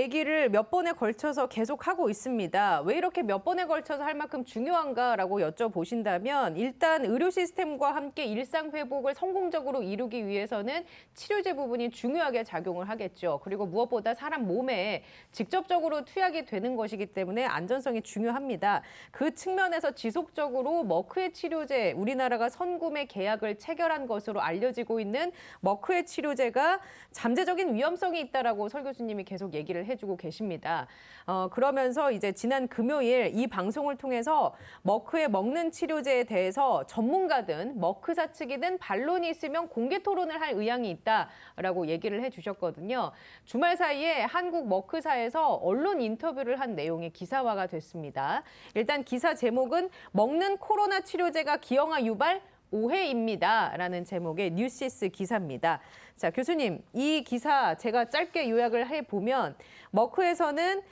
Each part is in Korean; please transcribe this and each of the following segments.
얘기를 몇 번에 걸쳐서 계속 하고 있습니다. 왜 이렇게 몇 번에 걸쳐서 할 만큼 중요한가라고 여쭤보신다면 일단 의료 시스템과 함께 일상 회복을 성공적으로 이루기 위해서는 치료제 부분이 중요하게 작용을 하겠죠. 그리고 무엇보다 사람 몸에 직접적으로 투약이 되는 것이기 때문에 안전성이 중요합니다. 그 측면에서 지속적으로 머크의 치료제, 우리나라가 선구매 계약을 체결한 것으로 알려지고 있는 머크의 치료제가 잠재적인 위험성이 있다라고 설 교수님이 계속 얘기를 해주고 계십니다. 그러면서 이제 지난 금요일 이 방송을 통해서 머크의 먹는 치료제에 대해서 전문가든 머크사 측이든 반론이 있으면 공개 토론을 할 의향이 있다라고 얘기를 해주셨거든요. 주말 사이에 한국 머크사에서 언론 인터뷰를 한 내용이 기사화가 됐습니다. 일단 기사 제목은 먹는 코로나 치료제가 기형아 유발 오해입니다. 라는 제목의 뉴시스 기사입니다. 자, 교수님, 이 기사 제가 짧게 요약을 해보면 머크에서는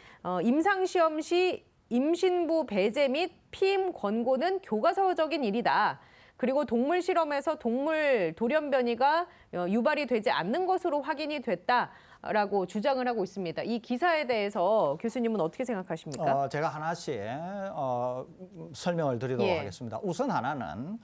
임상시험 시 임신부 배제 및 피임 권고는 교과서적인 일이다. 그리고 동물 실험에서 동물 돌연변이가 유발이 되지 않는 것으로 확인이 됐다라고 주장을 하고 있습니다. 이 기사에 대해서 교수님은 어떻게 생각하십니까? 제가 하나씩 설명을 드리도록 하겠습니다. 우선 하나는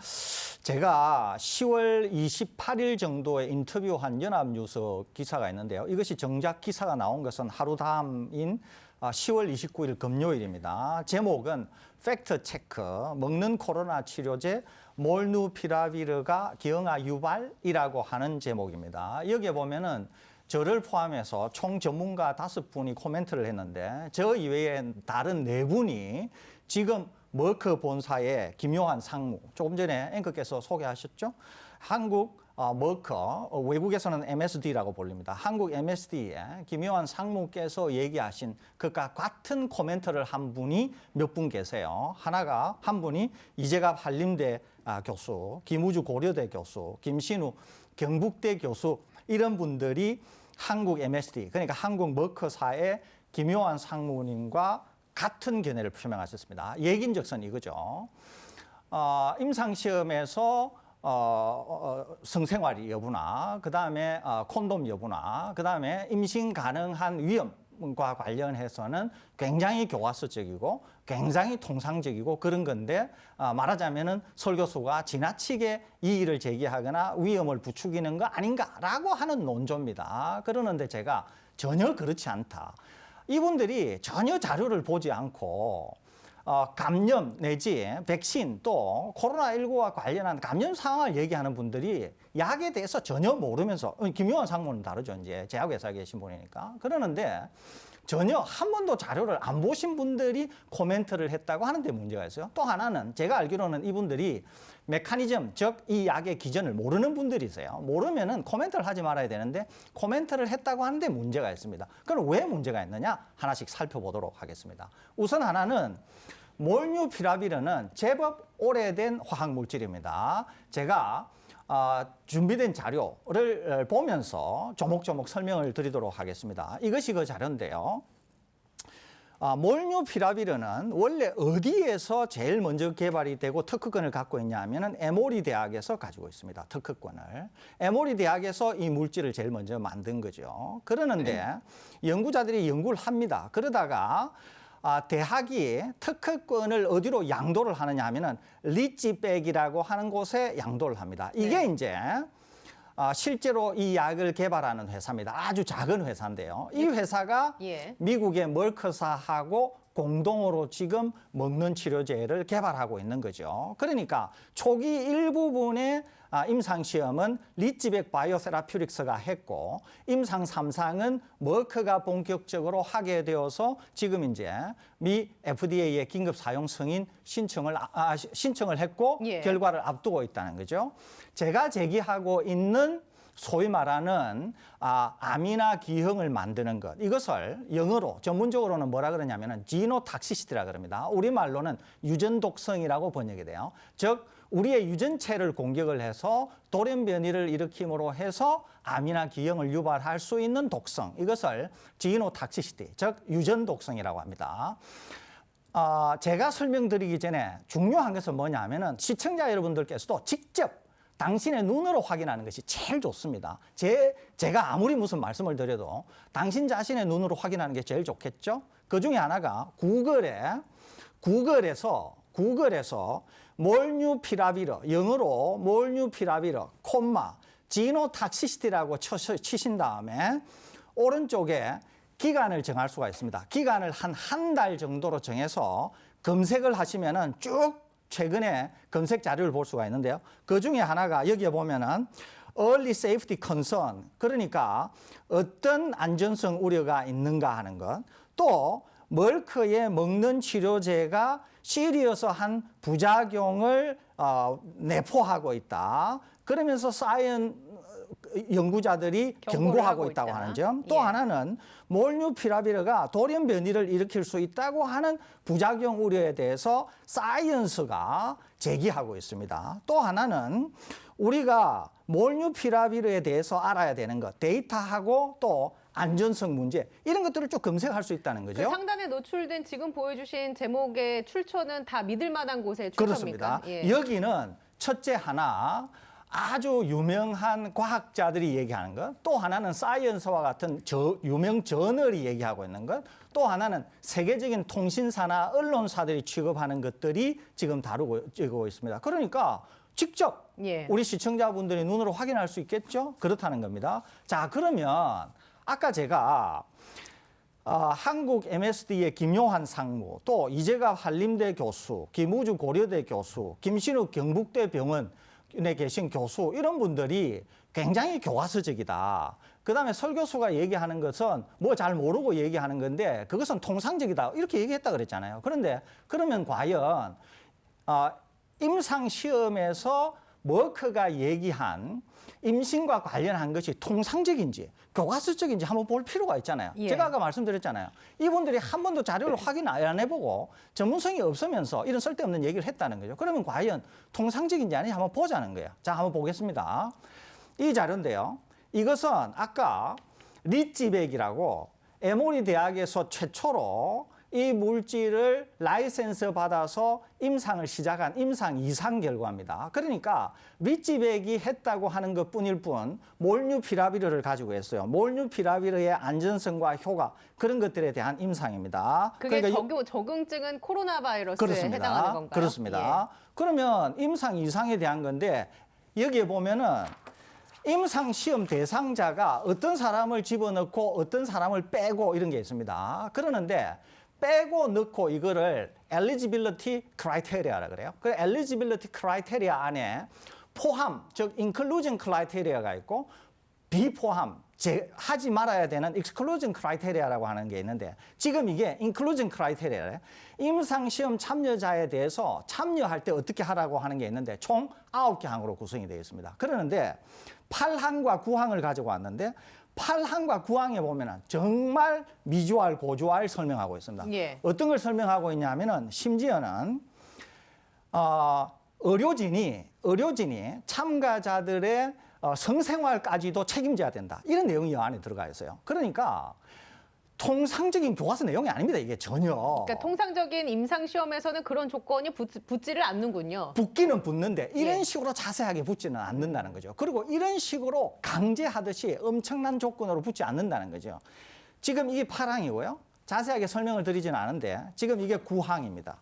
제가 10월 28일 정도에 인터뷰한 연합뉴스 기사가 있는데요. 이것이 정작 기사가 나온 것은 하루 다음인 10월 29일 금요일입니다. 제목은 팩트 체크, 먹는 코로나 치료제 몰누피라비르가 기형아 유발이라고 하는 제목입니다. 여기에 보면은 저를 포함해서 총 전문가 5분이 코멘트를 했는데 저 이외에 다른 4분이 지금 머크 본사의 김요한 상무, 조금 전에 앵커께서 소개하셨죠? 한국 머크, 외국에서는 MSD라고 불립니다. 한국 MSD의 김요한 상무께서 얘기하신 그과 같은 코멘트를 한 분이 몇 분 계세요. 한 분이 이재갑 한림대 교수, 김우주 고려대 교수, 김신우 경북대 교수, 이런 분들이 한국 MSD, 그러니까 한국 머크사의 김요한 상무님과 같은 견해를 표명하셨습니다. 얘긴즉슨 이거죠. 임상시험에서 성생활 여부나, 그 다음에 콘돔 여부나, 그 다음에 임신 가능한 위험과 관련해서는 굉장히 교과서적이고 굉장히 통상적이고 그런 건데 말하자면은 설 교수가 지나치게 이의를 제기하거나 위험을 부추기는 거 아닌가라고 하는 논조입니다. 그러는데 제가 전혀 그렇지 않다. 이분들이 전혀 자료를 보지 않고 감염 내지 백신 또 코로나19와 관련한 감염 상황을 얘기하는 분들이 약에 대해서 전혀 모르면서 김요한 상무는 다르죠. 이제 제약회사에 계신 분이니까. 그러는데 전혀 한 번도 자료를 안 보신 분들이 코멘트를 했다고 하는데 문제가 있어요. 또 하나는 제가 알기로는 이분들이 메커니즘, 즉 이 약의 기전을 모르는 분들이세요. 모르면은 코멘트를 하지 말아야 되는데 코멘트를 했다고 하는데 문제가 있습니다. 그럼 왜 문제가 있느냐? 하나씩 살펴보도록 하겠습니다. 우선 하나는 몰뉴피라비르는 제법 오래된 화학물질입니다. 제가 준비된 자료를 보면서 조목조목 설명을 드리도록 하겠습니다. 이것이 그 자료인데요. 몰뉴피라비르는 원래 어디에서 제일 먼저 개발이 되고 특허권을 갖고 있냐 하면은 에모리 대학에서 가지고 있습니다. 특허권을. 에모리 대학에서 이 물질을 제일 먼저 만든 거죠. 그러는데 연구자들이 연구를 합니다. 그러다가 대학이 특허권을 어디로 양도를 하느냐 하면은 리치백이라고 하는 곳에 양도를 합니다. 이게 이제 실제로 이 약을 개발하는 회사입니다. 아주 작은 회사인데요. 이 회사가 미국의 머크사하고 공동으로 지금 먹는 치료제를 개발하고 있는 거죠. 그러니까 초기 일부분의 임상시험은 리치백 바이오세라퓨릭스가 했고 임상 3상은 머크가 본격적으로 하게 되어서 지금 이제 미 FDA의 긴급 사용 승인 신청을 했고 결과를 앞두고 있다는 거죠. 제가 제기하고 있는 소위 말하는 아미나 기형을 만드는 것, 이것을 영어로 전문적으로는 뭐라 그러냐면은 지노탁시시티라 그럽니다. 우리말로는 유전 독성이라고 번역이 돼요. 즉 우리의 유전체를 공격을 해서 돌연변이를 일으킴으로 해서 아미나 기형을 유발할 수 있는 독성, 이것을 지노탁시시티, 즉 유전 독성이라고 합니다. 제가 설명드리기 전에 중요한 것은 뭐냐 하면은 시청자 여러분들께서도 직접 당신의 눈으로 확인하는 것이 제일 좋습니다. 제가 아무리 무슨 말씀을 드려도 당신 자신의 눈으로 확인하는 게 제일 좋겠죠? 그 중에 하나가 구글에서 몰뉴피라비르, 영어로 몰뉴피라비르, 지노탁시시티라고 치신 다음에 오른쪽에 기간을 정할 수가 있습니다. 기간을 한 달 정도로 정해서 검색을 하시면은 쭉 최근에 검색 자료를 볼 수가 있는데요. 그 중에 하나가 여기에 보면은 early safety concern, 그러니까 어떤 안전성 우려가 있는가 하는 것, 또 멀크의 먹는 치료제가 시리어스한 부작용을 내포하고 있다. 그러면서 연구자들이 경고하고 있다고 하는 점. 또 하나는 몰뉴피라비르가 돌연 변이를 일으킬 수 있다고 하는 부작용 우려에 대해서 사이언스가 제기하고 있습니다. 또 하나는 우리가 몰뉴피라비르에 대해서 알아야 되는 것, 데이터하고 또 안전성 문제, 이런 것들을 쭉 검색할 수 있다는 거죠. 그 상단에 노출된 지금 보여주신 제목의 출처는 다 믿을 만한 곳의 출처입니까? 그렇습니다. 예. 여기는 첫째 하나, 아주 유명한 과학자들이 얘기하는 것, 또 하나는 사이언스와 같은 유명 저널이 얘기하고 있는 것, 또 하나는 세계적인 통신사나 언론사들이 취급하는 것들이 지금 다루고 있습니다. 그러니까 직접 우리 시청자분들이 눈으로 확인할 수 있겠죠? 그렇다는 겁니다. 자, 그러면 아까 제가 한국 MSD의 김요한 상무, 또 이재갑 한림대 교수, 김우주 고려대 교수, 김신욱 경북대 병원에 계신 교수, 이런 분들이 굉장히 교과서적이다. 그다음에 설 교수가 얘기하는 것은 뭐 잘 모르고 얘기하는 건데 그것은 통상적이다. 이렇게 얘기했다 그랬잖아요. 그런데 그러면 과연 임상 시험에서 머크가 얘기한 임신과 관련한 것이 통상적인지 교과서적인지 한번 볼 필요가 있잖아요. 제가 아까 말씀드렸잖아요. 이분들이 한 번도 자료를 확인 안 해보고 전문성이 없으면서 이런 쓸데없는 얘기를 했다는 거죠. 그러면 과연 통상적인지 아닌지 한번 보자는 거예요. 자, 한번 보겠습니다. 이 자료인데요. 이것은 아까 리찌백이라고 에모리 대학에서 최초로 이 물질을 라이센스 받아서 임상을 시작한 임상 이상 결과입니다. 그러니까 리찌백이 했다고 하는 것뿐일 뿐 몰뉴피라비르를 가지고 했어요. 몰뉴피라비르의 안전성과 효과, 그런 것들에 대한 임상입니다. 그게 그러니까 적응증은 코로나 바이러스에 그렇습니다. 해당하는 건가요? 그렇습니다. 그러면 임상 이상에 대한 건데 여기에 보면은 임상 시험 대상자가 어떤 사람을 집어넣고 어떤 사람을 빼고 이런 게 있습니다. 그러는데 빼고 넣고 이거를 eligibility criteria라 그래요. 그 eligibility criteria 안에 포함, 즉 inclusion criteria가 있고 비포함, 하지 말아야 되는 exclusion criteria라고 하는 게 있는데 지금 이게 inclusion criteria예요. 임상 시험 참여자에 대해서 참여할 때 어떻게 하라고 하는 게 있는데 총 9개 항으로 구성이 되어 있습니다. 그러는데 8항과 9항을 가지고 왔는데 8항과 9항에 보면은 정말 미주알, 고주알 설명하고 있습니다. 어떤 걸 설명하고 있냐면은 심지어는 의료진이 참가자들의 성생활까지도 책임져야 된다. 이런 내용이 이 안에 들어가 있어요. 그러니까 통상적인 교과서 내용이 아닙니다. 이게 전혀. 그러니까 통상적인 임상 시험에서는 그런 조건이 붙지를 않는군요. 붙기는 붙는데 이런 식으로 자세하게 붙지는 않는다는 거죠. 그리고 이런 식으로 강제하듯이 엄청난 조건으로 붙지 않는다는 거죠. 지금 이게 8항이고요. 자세하게 설명을 드리지는 않은데 지금 이게 9항입니다.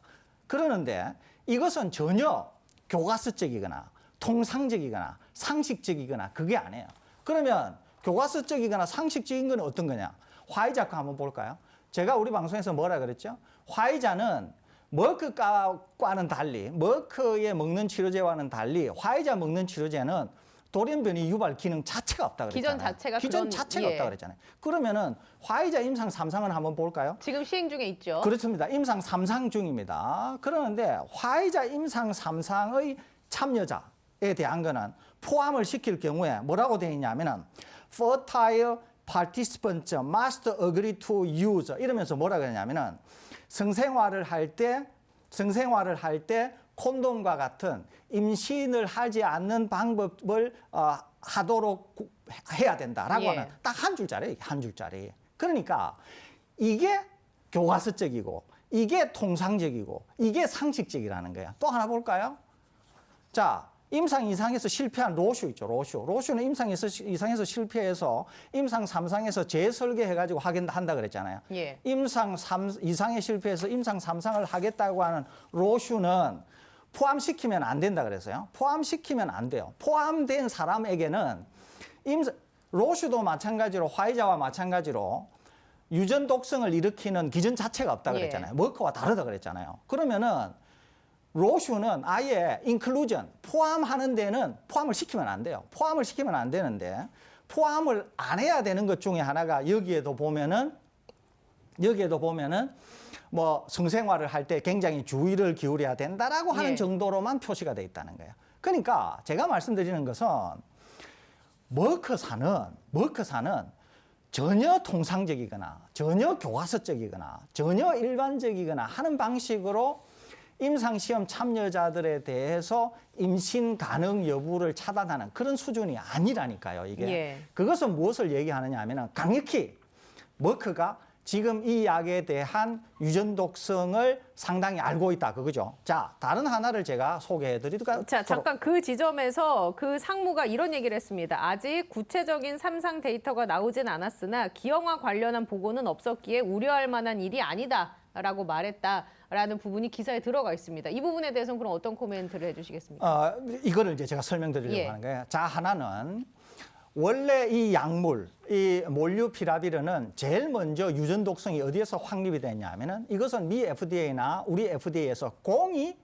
그러는데 이것은 전혀 교과서적이거나 통상적이거나 상식적이거나 그게 아니에요. 그러면 교과서적이거나 상식적인 건 어떤 거냐? 화이자 거 한번 볼까요? 제가 우리 방송에서 뭐라 그랬죠? 화이자는 머크과는 달리, 머크에 먹는 치료제와는 달리 화이자 먹는 치료제는 돌연변이 유발 기능 자체가 없다 그랬잖아요. 기전 자체가 없다 그랬잖아요. 그러면은 화이자 임상 3상을 한번 볼까요? 지금 시행 중에 있죠. 그렇습니다. 임상 3상 중입니다. 그러는데 화이자 임상 3상의 참여자에 대한 거는 포함을 시킬 경우에 뭐라고 되어 있냐면은 fertile participants must agree to use 이러면서 뭐라 그러냐면은 성생활을 할 때 콘돔과 같은 임신을 하지 않는 방법을 하도록 해야 된다라고 하는 딱 한 줄짜리, 한 줄짜리. 그러니까 이게 교과서적이고 이게 통상적이고 이게 상식적이라는 거야. 또 하나 볼까요? 자, 임상 2상에서 실패한 로슈 있죠. 로슈는 임상 이상에서 실패해서 임상 3상에서 재설계해가지고 한다 그랬잖아요. 예. 임상 2상에 실패해서 임상 3상을 하겠다고 하는 로슈는 포함시키면 안 된다 그랬어요. 포함시키면 안 돼요. 포함된 사람에게는 로슈도 마찬가지로 화이자와 마찬가지로 유전 독성을 일으키는 기전 자체가 없다 그랬잖아요. 머크와 다르다 그랬잖아요. 그러면은 로슈는 아예 인클루전, 포함하는 데는 포함을 시키면 안 돼요. 포함을 시키면 안 되는데 포함을 안 해야 되는 것 중에 하나가 여기에도 보면은 뭐 성생활을 할 때 굉장히 주의를 기울여야 된다라고 하는 정도로만 표시가 돼 있다는 거예요. 그러니까 제가 말씀드리는 것은 머크사는 전혀 통상적이거나 전혀 교과서적이거나 전혀 일반적이거나 하는 방식으로 임상시험 참여자들에 대해서 임신 가능 여부를 차단하는 그런 수준이 아니라니까요. 이게 그것은 무엇을 얘기하느냐 하면 강력히 머크가 지금 이 약에 대한 유전 독성을 상당히 알고 있다 그거죠. 자, 다른 하나를 제가 소개해 드리도록. 자, 잠깐 그 지점에서 그 상무가 이런 얘기를 했습니다. 아직 구체적인 3상 데이터가 나오진 않았으나 기형아 관련한 보고는 없었기에 우려할 만한 일이 아니다라고 말했다라는 부분이 기사에 들어가 있습니다. 이 부분에 대해서는 그럼 어떤 코멘트를 해주시겠습니까? 이거를 이제 제가 설명드리려고 하는 거예요. 자, 하나는 원래 이 약물, 이 몰뉴피라비르는 제일 먼저 유전 독성이 어디에서 확립이 됐냐면은 이것은 미 FDA나 우리 FDA에서 공이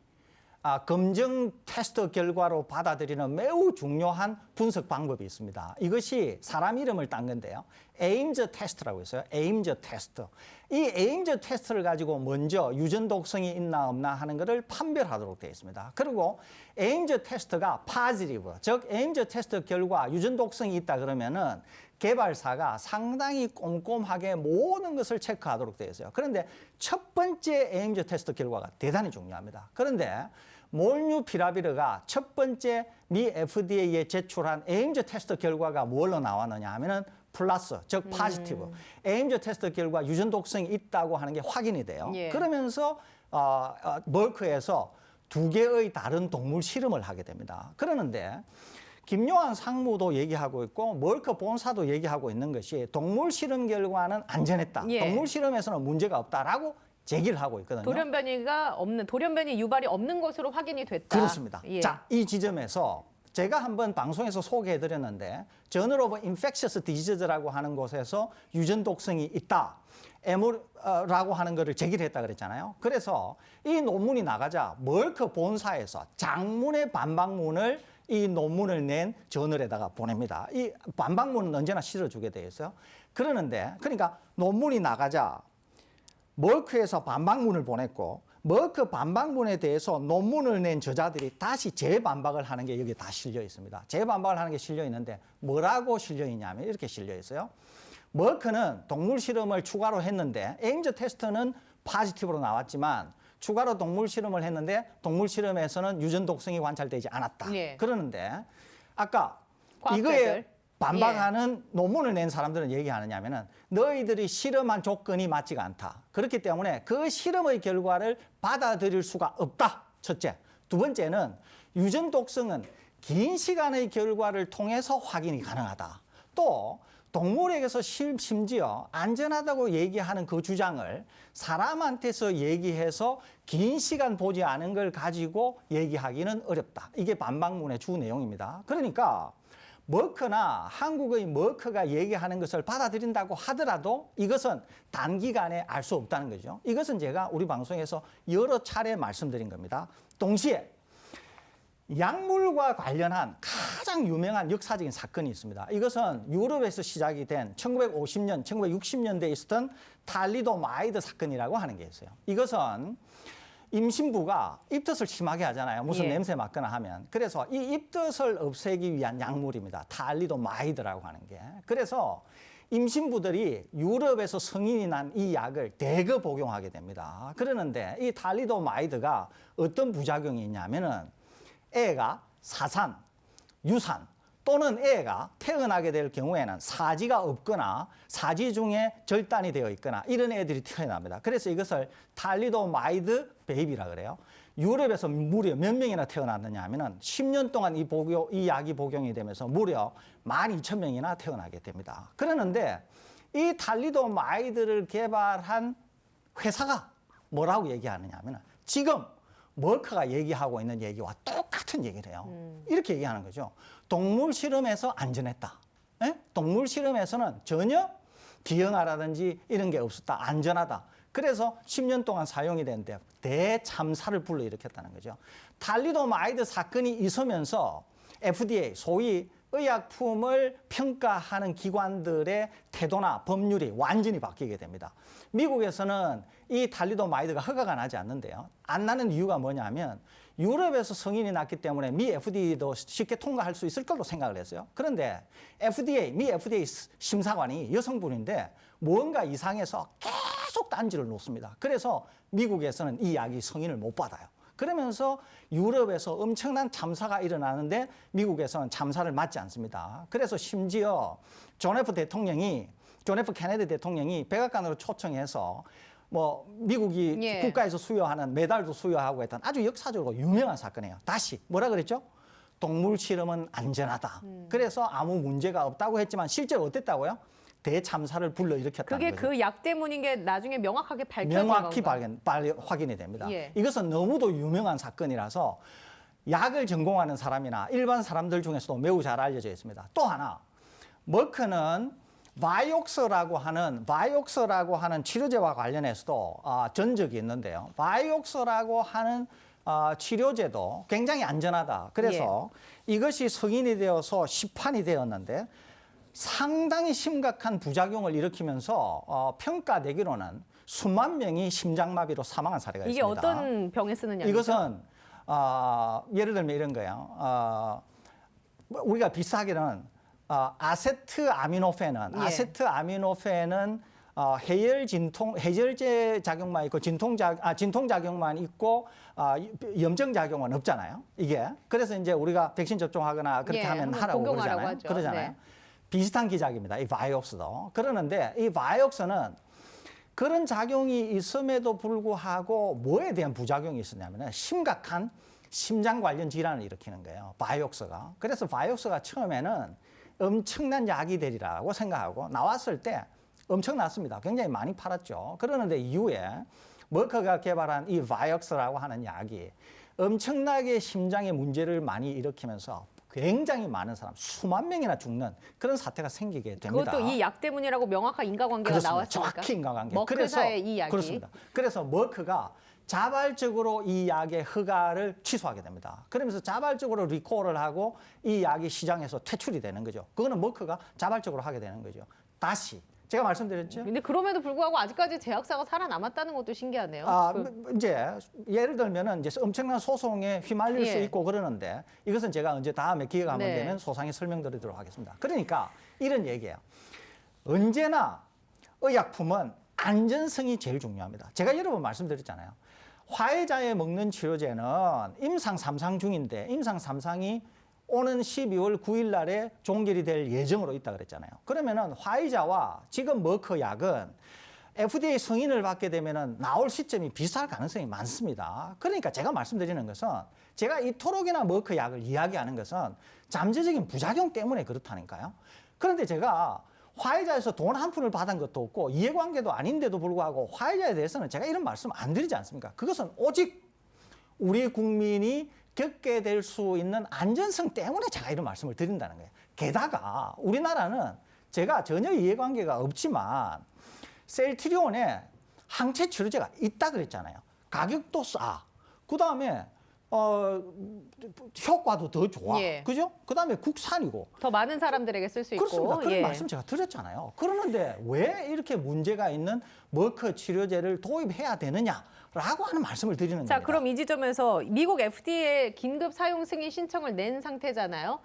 검증 테스트 결과로 받아들이는 매우 중요한 분석 방법이 있습니다. 이것이 사람 이름을 딴 건데요. 에임즈 테스트라고 있어요. 에임즈 테스트. 이 에임즈 테스트를 가지고 먼저 유전 독성이 있나 없나 하는 것을 판별하도록 되어 있습니다. 그리고 에임즈 테스트가 파지티브, 즉 에임즈 테스트 결과 유전 독성이 있다 그러면은 개발사가 상당히 꼼꼼하게 모든 것을 체크하도록 되어 있어요. 그런데 첫 번째 에임즈 테스트 결과가 대단히 중요합니다. 그런데 몰뉴피라비르가 첫 번째 미 FDA에 제출한 에임즈 테스트 결과가 뭘로 나왔느냐 하면은 플러스, 즉 파지티브. 에임즈 테스트 결과 유전 독성이 있다고 하는 게 확인이 돼요. 그러면서 머크에서 2개의 다른 동물 실험을 하게 됩니다. 그러는데 김요한 상무도 얘기하고 있고 머크 본사도 얘기하고 있는 것이 동물 실험 결과는 안전했다. 동물 실험에서는 문제가 없다라고 제기를 하고 있거든요. 돌연변이 유발이 없는 것으로 확인이 됐다. 그렇습니다. 자, 이 지점에서 제가 한번 방송에서 소개해드렸는데 저널 오브 인펙셔스 디지즈라고 하는 곳에서 유전 독성이 있다. 라고 하는 것을 제기를 했다 그랬잖아요. 그래서 이 논문이 나가자 머크 본사에서 장문의 반박문을 이 논문을 낸 저널에다가 보냅니다. 이 반박문은 언제나 실어주게 돼 있어요. 그러니까 논문이 나가자 머크에서 반박문을 보냈고 머크 반박문에 대해서 논문을 낸 저자들이 다시 재반박을 하는 게 여기 다 실려 있습니다. 재반박을 하는 게 실려 있는데 뭐라고 실려 있냐면 이렇게 실려 있어요. 머크는 동물 실험을 추가로 했는데 에임즈 테스트는 파지티브로 나왔지만 추가로 동물 실험을 했는데 동물 실험에서는 유전 독성이 관찰되지 않았다. 그러는데 아까 이거에 반박하는 논문을 낸 사람들은 얘기하느냐면은 너희들이 실험한 조건이 맞지가 않다. 그렇기 때문에 그 실험의 결과를 받아들일 수가 없다. 첫째. 두 번째는 유전 독성은 긴 시간의 결과를 통해서 확인이 가능하다. 또 동물에게서 심지어 안전하다고 얘기하는 그 주장을 사람한테서 얘기해서 긴 시간 보지 않은 걸 가지고 얘기하기는 어렵다. 이게 반박문의 주 내용입니다. 그러니까 머크나 한국의 머크가 얘기하는 것을 받아들인다고 하더라도 이것은 단기간에 알 수 없다는 거죠. 이것은 제가 우리 방송에서 여러 차례 말씀드린 겁니다. 동시에 약물과 관련한 가장 유명한 역사적인 사건이 있습니다. 이것은 유럽에서 시작이 된 1950년, 1960년대에 있었던 탈리도마이드 사건이라고 하는 게 있어요. 이것은 임신부가 입덧을 심하게 하잖아요. 무슨 냄새 맡거나 하면. 그래서 이 입덧을 없애기 위한 약물입니다. 탈리도마이드라고 하는 게. 그래서 임신부들이 유럽에서 성인이 난 이 약을 대거 복용하게 됩니다. 그러는데 이 탈리도마이드가 어떤 부작용이 있냐면은 애가 사산, 유산, 또는 애가 태어나게 될 경우에는 사지가 없거나 사지 중에 절단이 되어 있거나 이런 애들이 태어납니다. 그래서 이것을 탈리도마이드 베이비라 그래요. 유럽에서 무려 몇 명이나 태어났느냐 하면은 10년 동안 이 약이 복용이 되면서 무려 12,000명이나 태어나게 됩니다. 그러는데 이 탈리도마이드를 개발한 회사가 뭐라고 얘기하느냐 하면은 지금 머크가 얘기하고 있는 얘기와 똑같은 얘기를 해요. 이렇게 얘기하는 거죠. 동물 실험에서 안전했다. 예? 동물 실험에서는 전혀 기형아라든지 이런 게 없었다. 안전하다. 그래서 10년 동안 사용이 됐는데 대참사를 불러일으켰다는 거죠. 탈리도마이드 사건이 있으면서 FDA, 소위 의약품을 평가하는 기관들의 태도나 법률이 완전히 바뀌게 됩니다. 미국에서는 이 탈리도마이드가 허가가 나지 않는데요. 안 나는 이유가 뭐냐면 유럽에서 승인이 났기 때문에 미 FDA도 쉽게 통과할 수 있을 걸로 생각을 했어요. 그런데 미 FDA 심사관이 여성분인데 뭔가 이상해서 계속 딴지를 놓습니다. 그래서 미국에서는 이 약이 승인을 못 받아요. 그러면서 유럽에서 엄청난 참사가 일어나는데 미국에서는 참사를 맞지 않습니다. 그래서 심지어 존 F 케네디 대통령이 백악관으로 초청해서 뭐 미국이 예. 국가에서 수여하는 메달도 수여하고 했던 아주 역사적으로 유명한 사건이에요. 다시 뭐라 그랬죠? 동물 실험은 안전하다. 그래서 아무 문제가 없다고 했지만 실제로 어땠다고요? 대참사를 불러일으켰다는 그게 거죠. 그 약 때문인 게 나중에 명확하게 밝혀진 명확히 건가요? 확인이 됩니다. 예. 이것은 너무도 유명한 사건이라서 약을 전공하는 사람이나 일반 사람들 중에서도 매우 잘 알려져 있습니다. 또 하나, 머크는 바이옥스라고 하는 치료제와 관련해서도 전적이 있는데요. 바이옥스라고 하는 치료제도 굉장히 안전하다. 그래서 이것이 승인이 되어서 시판이 되었는데 상당히 심각한 부작용을 일으키면서 평가되기로는 수만 명이 심장마비로 사망한 사례가 이게 있습니다. 어떤 병에 쓰는 약이죠? 이것은 예를 들면 이런 거예요. 우리가 비슷하게는 아세트아미노펜은 해열제 작용만 있고 진통 작용만 있고 염증 작용은 없잖아요. 이게 그래서 이제 우리가 백신 접종하거나 그렇게 하면 하라고 복용하라고 그러잖아요. 하죠. 네. 비슷한 기작입니다. 이 바이옥스도. 그러는데 이 바이옥스는 그런 작용이 있음에도 불구하고 뭐에 대한 부작용이 있었냐면 심각한 심장 관련 질환을 일으키는 거예요. 바이옥스가. 그래서 바이옥스가 처음에는 엄청난 약이 되리라고 생각하고 나왔을 때 엄청났습니다. 굉장히 많이 팔았죠. 그러는데 이후에 머크가 개발한 이 바이옥스라고 하는 약이 엄청나게 심장에 문제를 많이 일으키면서 굉장히 많은 사람, 수만 명이나 죽는 그런 사태가 생기게 됩니다. 그것도 이 약 때문이라고 명확한 인과관계가 그렇습니다. 나왔으니까. 정확히 인과관계. 머크사의 이 약이. 그렇습니다. 그래서 머크가 자발적으로 이 약의 허가를 취소하게 됩니다. 그러면서 자발적으로 리콜을 하고 이 약이 시장에서 퇴출이 되는 거죠. 그거는 머크가 자발적으로 하게 되는 거죠. 다시 제가 말씀드렸죠. 근데 그럼에도 불구하고 아직까지 제약사가 살아남았다는 것도 신기하네요. 이제 예를 들면은 이제 엄청난 소송에 휘말릴 수 예. 있고 그러는데 이것은 제가 언제 다음에 기회가 한번 네. 되면 소상히 설명드리도록 하겠습니다. 그러니까 이런 얘기예요. 언제나 의약품은 안전성이 제일 중요합니다. 제가 여러 번 말씀드렸잖아요. 화이자에 먹는 치료제는 임상 3상 중인데 임상 3상이 오는 12월 9일 날에 종결이 될 예정으로 있다 그랬잖아요. 그러면은 화이자와 지금 머크 약은 FDA 승인을 받게 되면은 나올 시점이 비슷할 가능성이 많습니다. 그러니까 제가 말씀드리는 것은 제가 이토록이나 머크 약을 이야기하는 것은 잠재적인 부작용 때문에 그렇다니까요. 그런데 제가 화이자에서 돈 한 푼을 받은 것도 없고 이해관계도 아닌데도 불구하고 화이자에 대해서는 제가 이런 말씀 안 드리지 않습니까? 그것은 오직 우리 국민이 겪게 될 수 있는 안전성 때문에 제가 이런 말씀을 드린다는 거예요. 게다가 우리나라는 제가 전혀 이해관계가 없지만 셀트리온에 항체 치료제가 있다 그랬잖아요. 가격도 싸. 그다음에 효과도 더 좋아. 예. 그죠? 그다음에 국산이고. 더 많은 사람들에게 쓸 수 있고. 그렇습니다. 그런 예. 말씀 제가 드렸잖아요. 그러는데 왜 이렇게 문제가 있는 머크 치료제를 도입해야 되느냐라고 하는 말씀을 드리는 자, 겁니다. 그럼 이 지점에서 미국 FDA에 긴급 사용 승인 신청을 낸 상태잖아요.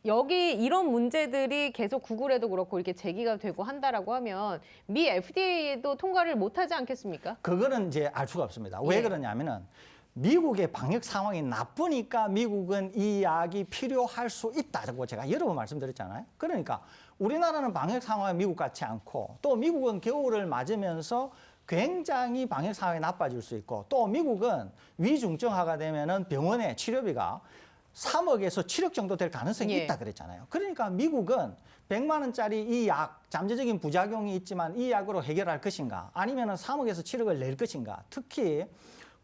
여기 이런 문제들이 계속 구글에도 그렇고 이렇게 제기가 되고 한다라고 하면 미 FDA도 통과를 못하지 않겠습니까? 그거는 이제 알 수가 없습니다. 왜 예. 그러냐면은 미국의 방역 상황이 나쁘니까 미국은 이 약이 필요할 수 있다고 제가 여러 번 말씀드렸잖아요. 그러니까 우리나라는 방역 상황이 미국 같지 않고 또 미국은 겨울을 맞으면서 굉장히 방역 상황이 나빠질 수 있고 또 미국은 위중증화가 되면은 병원에 치료비가 3억에서 7억 정도 될 가능성이 예. 있다 그랬잖아요. 그러니까 미국은 100만 원짜리 이 약, 잠재적인 부작용이 있지만 이 약으로 해결할 것인가 아니면은 3억에서 7억을 낼 것인가 특히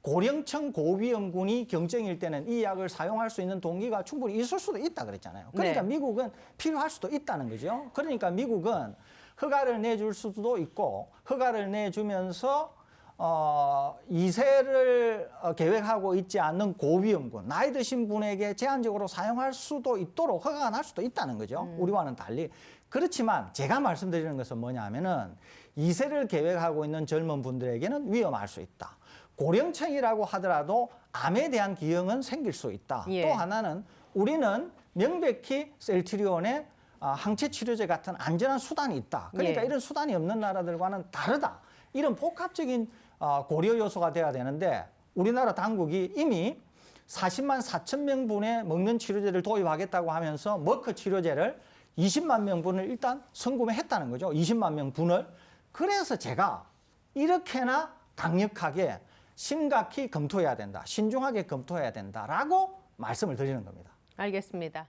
고령층 고위험군이 경증일 때는 이 약을 사용할 수 있는 동기가 충분히 있을 수도 있다 그랬잖아요. 그러니까 네. 미국은 필요할 수도 있다는 거죠. 그러니까 미국은 허가를 내줄 수도 있고 허가를 내주면서 2세를 계획하고 있지 않는 고위험군, 나이 드신 분에게 제한적으로 사용할 수도 있도록 허가가 날 수도 있다는 거죠. 우리와는 달리. 그렇지만 제가 말씀드리는 것은 뭐냐 하면은 2세를 계획하고 있는 젊은 분들에게는 위험할 수 있다. 고령층이라고 하더라도 암에 대한 기형은 생길 수 있다. 예. 또 하나는 우리는 명백히 셀트리온의 항체 치료제 같은 안전한 수단이 있다. 그러니까 예. 이런 수단이 없는 나라들과는 다르다. 이런 복합적인 고려 요소가 돼야 되는데 우리나라 당국이 이미 40만 4천 명분의 먹는 치료제를 도입하겠다고 하면서 머크 치료제를 20만 명분을 일단 선구매했다는 거죠. 20만 명분을. 그래서 제가 이렇게나 강력하게 심각히 검토해야 된다. 신중하게 검토해야 된다라고 말씀을 드리는 겁니다. 알겠습니다.